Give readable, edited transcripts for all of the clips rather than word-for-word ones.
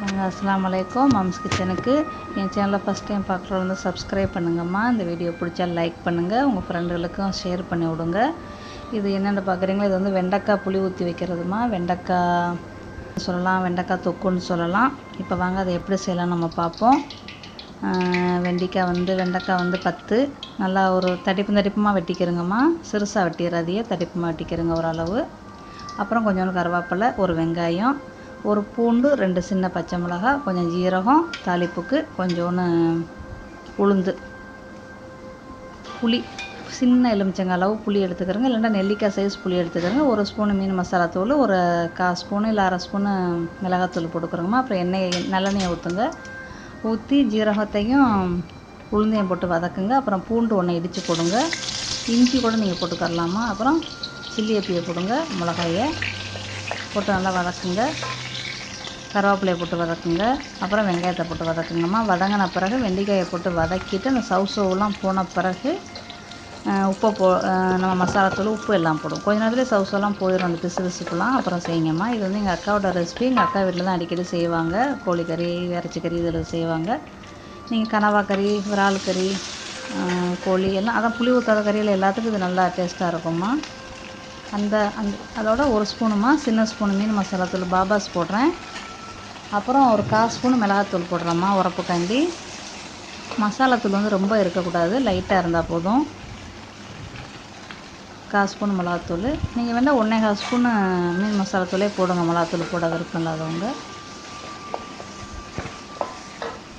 அஸ்ஸலாமு அலைக்கும். மம்ஸ் கிச்சனுக்கு என் சேனலை ஃபஸ்ட் டைம் பார்க்குறவங்க வந்து சப்ஸ்கிரைப் பண்ணுங்கம்மா. இந்த வீடியோ பிடிச்சா லைக் பண்ணுங்கள், உங்கள் ஃப்ரெண்டுகளுக்கும் ஷேர் பண்ணி விடுங்க. இது என்னென்னு பார்க்குறீங்களா, இது வந்து வெண்டைக்காய் புளி ஊற்றி வைக்கிறதுமா. வெண்டைக்காய் சொல்லலாம், வெண்டைக்காய் தொக்குன்னு சொல்லலாம். இப்போ வாங்க அதை எப்படி செய்யலாம் நம்ம பார்ப்போம். வெண்டைக்காய் வந்து 10 நல்லா ஒரு தடிப்புமாக வெட்டிக்கிறங்கம்மா. சிறுசாக வெட்டிடுறதையே தடிப்புமாக வெட்டிக்கிறங்க ஓரளவு. அப்புறம் கொஞ்சோண்டு கருவேப்பிலை, ஒரு வெங்காயம், ஒரு பூண்டு, 2 சின்ன பச்சை மிளகாய், கொஞ்சம் ஜீரகம், தாளிப்புக்கு கொஞ்சோன்னு உளுந்து, புளி, சின்ன எலுமிச்சங்காய் அளவு புளி எடுத்துக்கிறங்க. இல்லைன்னா நெல்லிக்காய் சைஸ் புளி எடுத்துக்கிறங்க. 1 ஸ்பூனு மீன் மசாலா தூள், ஒரு 1/4 ஸ்பூனு இல்லை 1/2 ஸ்பூனு மிளகாத்தூள் போட்டுக்கிறோங்கம்மா. அப்புறம் நல்லெண்ணெயை ஊற்றுங்க. ஊற்றி ஜீரகத்தையும் உளுந்தையும் போட்டு வதக்குங்க. அப்புறம் பூண்டு 1 இடித்து போடுங்க. இஞ்சி கூட நீங்கள் போட்டுக்கரலாமா. அப்புறம் சில்லி ஏப்பியை போடுங்க, மிளகாயை போட்டு நல்லா வதக்குங்க. கருவேப்பிலையை போட்டு வதக்குங்க. அப்புறம் வெங்காயத்தை போட்டு வதக்குங்கம்மா. வதங்கின பிறகு வெண்டைக்காயை போட்டு வதக்கிட்டு அந்த சவுசவுலாம் போன பிறகு உப்பை நம்ம மசாலாத்தூள் உப்பு எல்லாம் போடும். கொஞ்ச நேரத்துலேயே சவுசவெல்லாம் போயிடும், அந்த பிசுபிசுப்புலாம். அப்புறம் செய்யுங்கம்மா. இது வந்து எங்கள் அக்காவோட ரெசிபி. எங்கள் அக்கா வீட்டில் தான் அடிக்கடி செய்வாங்க. கோழிக்கறி, இறைச்சிக்கறி இதில் செய்வாங்க. நீங்கள் கனவா கறி, விரால் கறி, கோழி எல்லாம் அதான் புளி ஊற்றாத கறியில் எல்லாத்துக்கும் இது நல்லா டேஸ்ட்டாக இருக்கும்மா. அதோட 1 ஸ்பூனுமா சின்ன ஸ்பூனு மீன் மசாலாத்தூள் பாபாஸ் போடுறேன். அப்புறம் ஒரு 1/4 ஸ்பூனு மிளகாத்தூள் போடுறோம்மா, உரப்புக்காண்டி. மசாலாத்தூள் வந்து ரொம்ப இருக்கக்கூடாது, லைட்டாக இருந்தால் போதும். 1/4 ஸ்பூன் மிளகாத்தூள். நீங்கள் வேணால் 1/4 ஸ்பூனு மீன் மசாலாத்தூளே போடுங்க, மிளகாத்தூள் போட விருப்பம் இல்லாதவங்க.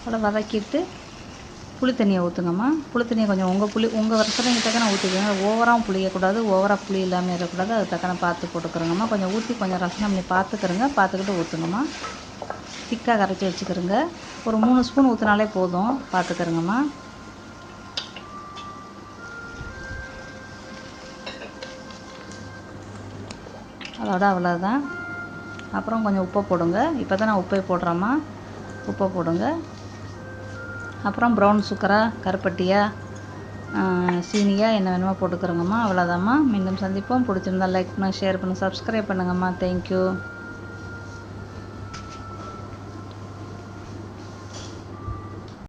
அதை வதக்கிட்டு புளி தண்ணியை ஊற்றுங்கம்மா. புளி தண்ணியை கொஞ்சம் உங்கள் வசதிக்கு தக்கன ஊற்றிக்கோங்க. ஓவராகவும் புளியக்கூடாது, ஓவராக புளி இல்லாமல் இருக்கக்கூடாது. அது தக்கன பார்த்து போட்டுக்கிறோங்கம்மா. கொஞ்சம் ஊற்றி கொஞ்சம் ரசம் பண்ணி பார்த்துக்கிட்டு ஊற்றுங்கம்மா. திக்காக கரைச்சி வச்சுக்கிறோங்க. ஒரு 3 ஸ்பூன் ஊற்றினாலே போதும், பார்த்துக்கிறோங்கம்மா. அதோட அவ்வளோதான். அப்புறம் கொஞ்சம் உப்பை போடுங்க. இப்போ தான் நான் உப்பை போடுறேம்மா. உப்பை போடுங்க. அப்புறம் ப்ரௌன் சுகரா, கருப்பட்டியா, சீனியா என்ன வேணுமோ போட்டுக்கிறோங்கம்மா. அவ்வளோதாம்மா. மீண்டும் சந்திப்போம். பிடிச்சிருந்தா லைக் பண்ண, ஷேர் பண்ண, சப்ஸ்கிரைப் பண்ணுங்கம்மா. தேங்க்யூ.